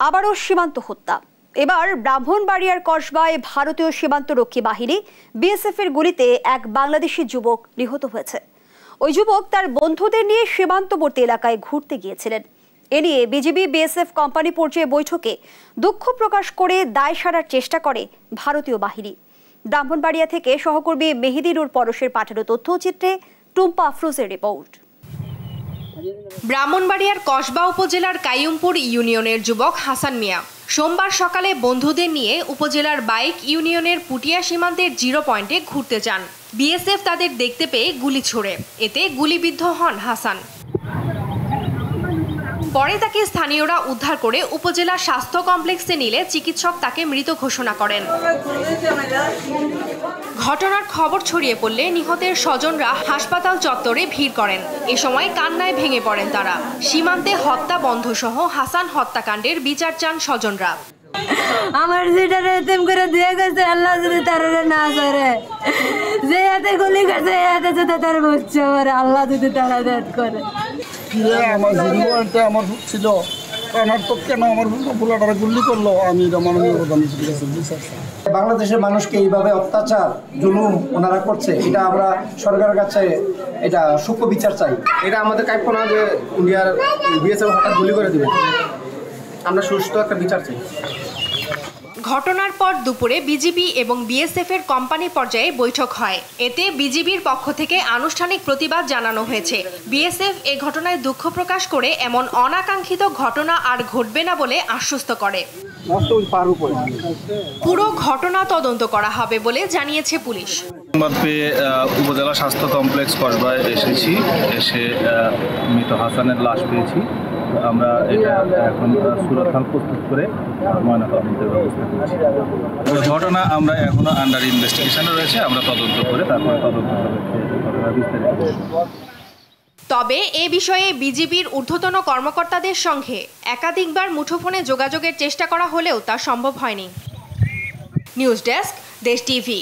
আবারও সীমান্ত হত্যা। এবার ব্রাহ্মণবাড়িয়ার কসবায় ভারতীয় সীমান্তরক্ষী বাহিনী বিএসএফ এর গুলিতে এক বাংলাদেশি যুবক নিহত হয়েছে। ওই যুবক তার বন্ধুদের নিয়ে সীমান্তবর্তী এলাকায় ঘুরতে গিয়েছিলেন। এ নিয়ে বিজিবি বিএসএফ কোম্পানি পর্যায়ে বৈঠকে দুঃখ প্রকাশ করে দায় সারার চেষ্টা করে ভারতীয় বাহিনী। ব্রাহ্মণবাড়িয়া থেকে সহকর্মী মেহেদিনুর পরশের পাঠানো তথ্যচিত্রে টুম্পা আফরোজের রিপোর্ট। ব্রাহ্মণবাড়িয়ার কসবা উপজেলার কাইয়ুমপুর ইউনিয়নের যুবক হাসান মিয়া সোমবার সকালে বন্ধুদের নিয়ে উপজেলার বাইক ইউনিয়নের পুটিয়া সীমান্তের জিরো পয়েন্টে ঘুরতে যান। বিএসএফ তাদের দেখতে পেয়ে গুলি ছোড়ে, এতে গুলিবিদ্ধ হন হাসান। পরে তাকে স্থানীয়রা উদ্ধার করে উপজেলা স্বাস্থ্য কমপ্লেক্সে নিলে চিকিৎসক তাকে মৃত ঘোষণা করেন। ঘটনার খবর ছড়িয়ে পড়লে নিহতের স্বজনরা হাসপাতাল চত্বরে ভিড় করেন। এ সময় কান্নায় ভেঙে পড়েন তারা। সীমান্তে হত্যা বন্ধ সহ হাসান হত্যাকাণ্ডের বিচার চান স্বজনরা। আমার যেটারে এতিম করে দিয়ে গেছে, আল্লাহ যদি তারে না করে, যে হাতে গুলি করছে এই হাতে যদি তার বলছে আমার আল্লাহ যদি তারা দেখ করে। আমার জীবনটা আমার ছিল আমার তো কেন আমার পোলাটারে গুলি করলো, আমি মাননীয় প্রধানমন্ত্রীর কাছে বিচার চাই। বাংলাদেশের মানুষকে এইভাবে অত্যাচার জুলুম ওনারা করছে, এটা আমরা সরকারের কাছে এটা সূক্ষ্ম বিচার চাই। এটা আমাদের কাম্য না যে ইন্ডিয়ার বিএসএফ হঠাৎ গুলি করে দিবে, আমরা সুষ্ঠু একটা বিচার চাই। ঘটনার পর দুপুরে বিজিবি এবং বিএসএফ এর কোম্পানি পর্যায়ে বৈঠক হয়। এতে বিজিবির পক্ষ থেকে আনুষ্ঠানিক প্রতিবাদ জানানো হয়েছে। বিএসএফ এই ঘটনায় দুঃখ প্রকাশ করে এমন অনাকাঙ্ক্ষিত ঘটনা আর ঘটবে না বলে আশ্বস্ত করে। পুরো ঘটনা তদন্ত করা হবে বলে জানিয়েছে পুলিশ। উপজেলা স্বাস্থ্য কমপ্লেক্স কসবায় এসেছি, এসে মৃত হাসানের লাশ পেয়েছি। আমরা এটা এখন সুরক্ষাল প্রস্তুত করে ময়নাতদন্তের ব্যবস্থা করছি। ঘটনা আমরা এখনো আন্ডার ইনভেস্টিগেশনে রয়েছে, আমরা তদন্ত করে তারপরে তদন্ত বিস্তারিত। তবে এ বিষয়ে বিজিবির ঊর্ধ্বতন কর্মকর্তাদের সঙ্গে একাধিকবার মুঠোফোনে যোগাযোগের চেষ্টা করা হলেও তা সম্ভব হয়নি। নিউজ ডেস্ক, দেশ টিভি।